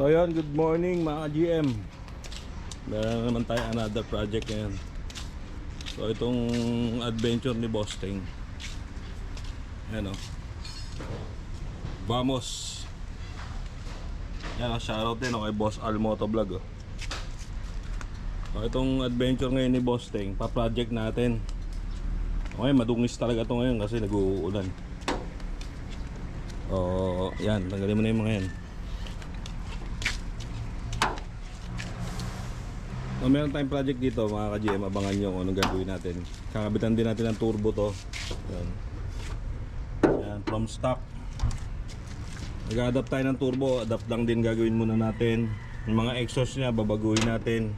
So yun, good morning mga GM. Meron naman tayo another project ngayon. So itong adventure ni Boss Ting. Ayan o. Vamos. Yan o, shoutout din o kay Boss Al Motovlog o. So itong adventure ngayon ni Boss Ting, pa-project natin. Okay, madungis talaga ito ngayon kasi nag-uulan. O, yan, tanggalin mo na yung mga yan. So, meron tayong project dito mga ka-GM, abangan nyo kung anong gagawin natin. Kakabitan din natin ng turbo to. Yan. Yan, from stock. Nag-adapt tayo ng turbo, adapt lang din gagawin muna natin. Yung mga exhaust nya, babaguhin natin.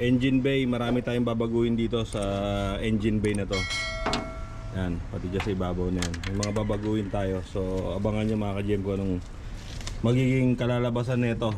Engine bay, marami tayong babaguhin dito sa engine bay na to. Yan, pati dyan sa ibabaw na yan. May mga babaguhin tayo. So, abangan nyo mga ka-GM kung anong magiging kalalabasan nito.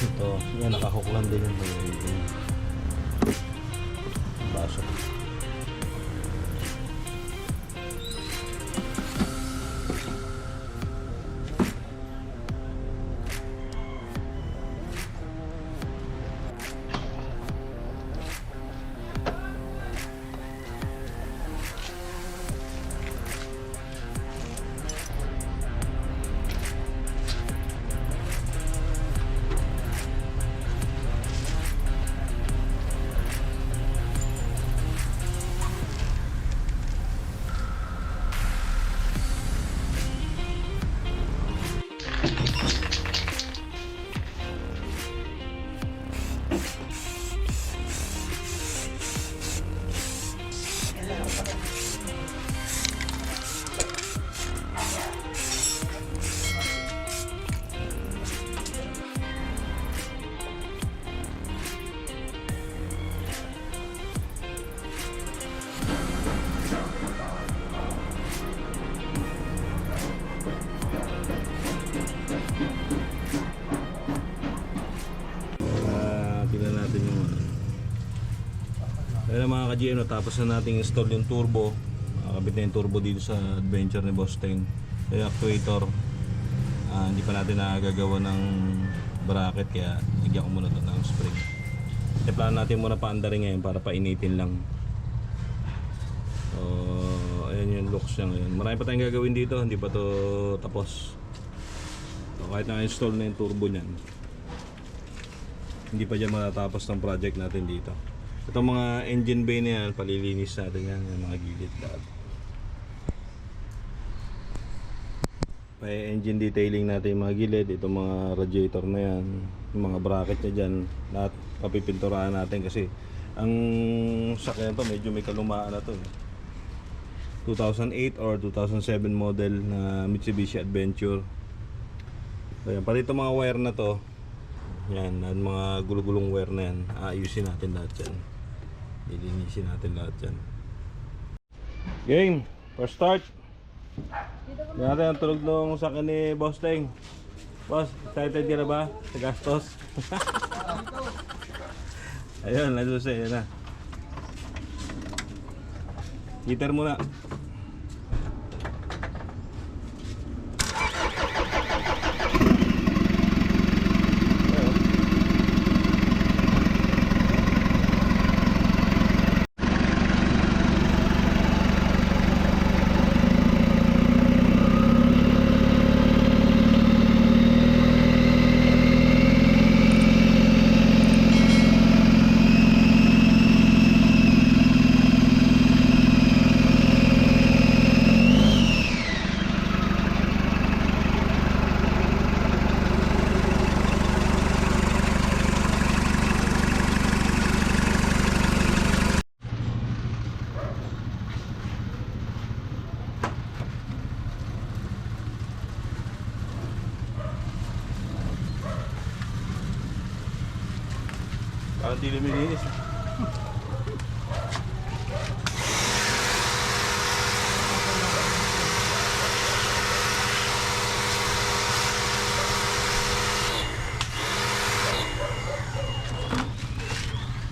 Ito, yan, nakahook lang din yung baso. Kaya mga ka-GM, tapos na natin install yung turbo. Nakakabit na yung turbo dito sa adventure ni Boss Ting. Yung actuator, hindi pa natin nakagagawa ng bracket, kaya nagyan ko muna ito ng spring. Plano natin muna paandarin ngayon para painitin lang. So, ayan yung looks niya ngayon. Marami pa tayong gagawin dito, hindi pa to tapos. So, kahit na-install na yung turbo niyan, hindi pa dyan matatapos ng project natin dito. Itong mga engine bay na yan, palilinis natin yan, yung mga gilid lahat. May engine detailing natin yung mga gilid, itong mga radiator na yan, yung mga bracket niya dyan, lahat papipinturahan natin kasi ang sakyan to medyo may kalumaan na to. 2008 or 2007 model na Mitsubishi Adventure. So, yan, pati itong mga wire na to, yan, mga gulong-gulong wire na yan, ayusin natin lahat yan. Lilinisin natin lahat yan. Game, first start. Yan natin ang tulog nung sakyan ni Boss Ting. Boss, excited ka na ba sa gastos? Ayun, nasusi, yan na. Heater muna. Parang di lumilinis.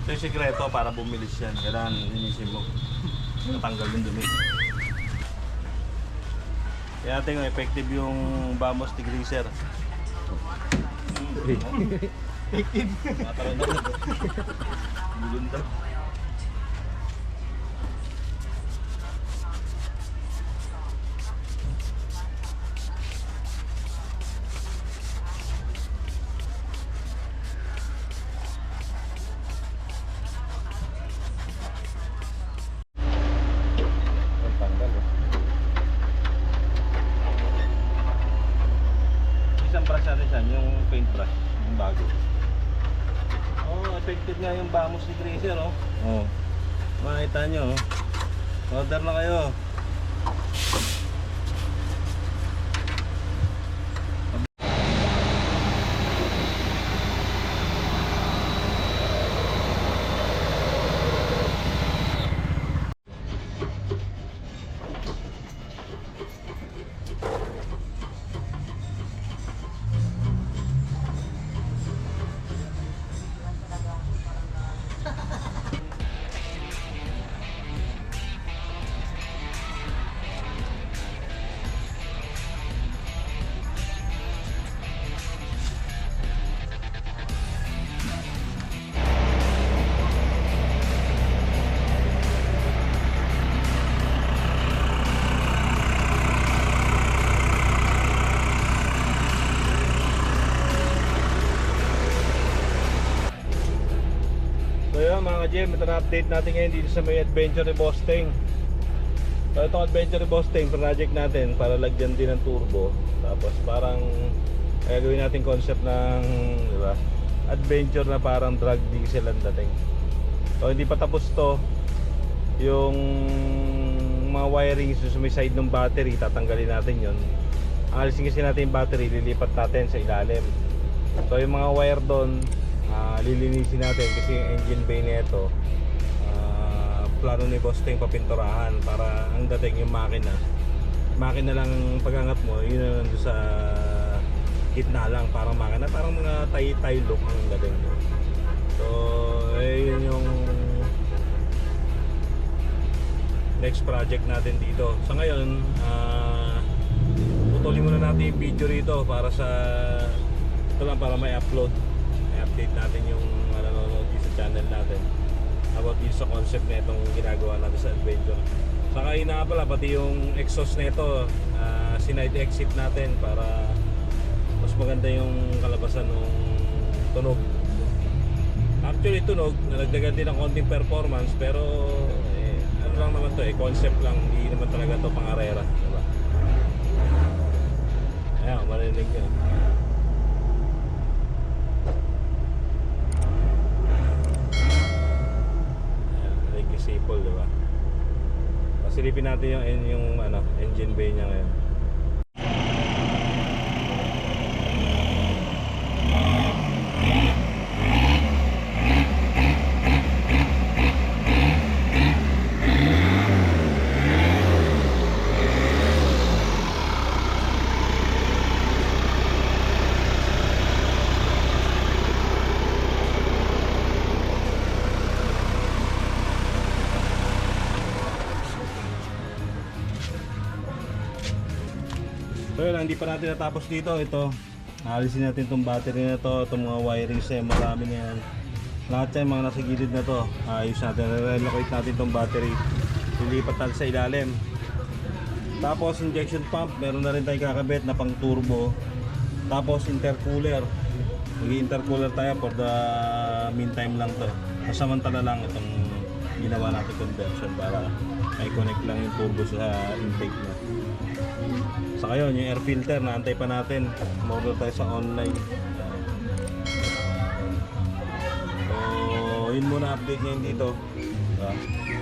Ito yung sikreto para bumilis yan. Kailangan linisin mo. Natanggal yung dumi. Kaya natin yung effective yung Vamos degreaser. Effective. Mataroon na. Bulunda. Isang brush natin siya, yung paint brush, yung bago. Oh, effective nga yung Vamos degreaser, oh. Oh. Makita nyo, oh. Order na kayo. So yun mga ka-GM, ito na update natin ngayon dito sa may adventure ni Boss Teng. So itong adventure ni Boss Teng, project natin para lagyan din ng turbo. Tapos parang gagawin natin concept ng, di ba, adventure na parang drag diesel ang dating. So hindi pa tapos to. Yung mga wiring sa may side ng battery, tatanggalin natin yon. Alisin kasi natin yung battery, lilipat natin sa ilalim. So yung mga wire doon, lilinisin natin kasi yung engine bay nito, plano ni Boss Teng papinturahan para ang dating yung makina lang pag-angat mo, yun na nandun sa gitna lang, parang makina, parang mga tay look ang dating mo. So yun yung next project natin dito. Sa ngayon, putulin muna natin yung video rito para sa ito lang, para may upload, update natin yung nanonood sa channel natin about dito sa concept na itong ginagawa natin sa adventure. Saka yun na pala, pati yung exhaust na ito, sinide exit natin para mas maganda yung kalabasan ng tunog. Actually tunog, nalagdagan din ng konting performance, pero ano lang naman to, concept lang, hindi naman talaga to pangarera, diba? Ayan, marinig yun. Simple, di ba? Pasilipin natin yung engine bay niya ngayon. So yun, hindi pa natin natapos dito. Ito, alisin natin itong battery na to, itong mga wirings na marami na yan. Lahat yan, mga nasa gilid na to, ayos natin, relocate natin itong battery, lilipat natin sa ilalim. Tapos injection pump, meron na rin tayong kakabit na pang turbo. Tapos intercooler, mag-intercooler tayo for the meantime lang to. Masamantala lang itong ginawa natin conversion para may connect lang yung turbo sa intake niya. Saka yun, yung air filter, naantay pa natin. Order tayo sa online. So, yun muna update ngayon dito.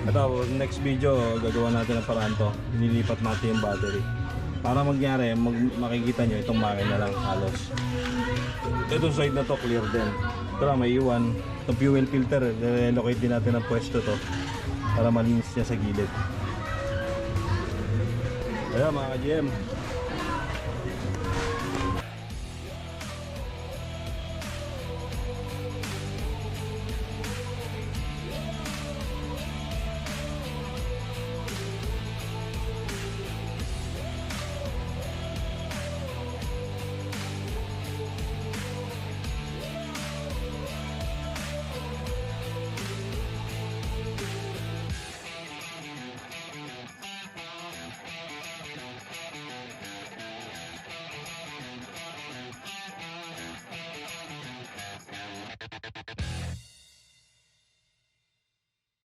Ito, next video, gagawa natin ng paraan to. Nilipat natin yung battery. Para magyari, makikita nyo itong makina lang halos. Itong side na to clear din. Ito lang may iwan. Itong fuel filter, relocate din natin ang pwesto to para malinis niya sa gilid. Kaya mga ka-GM,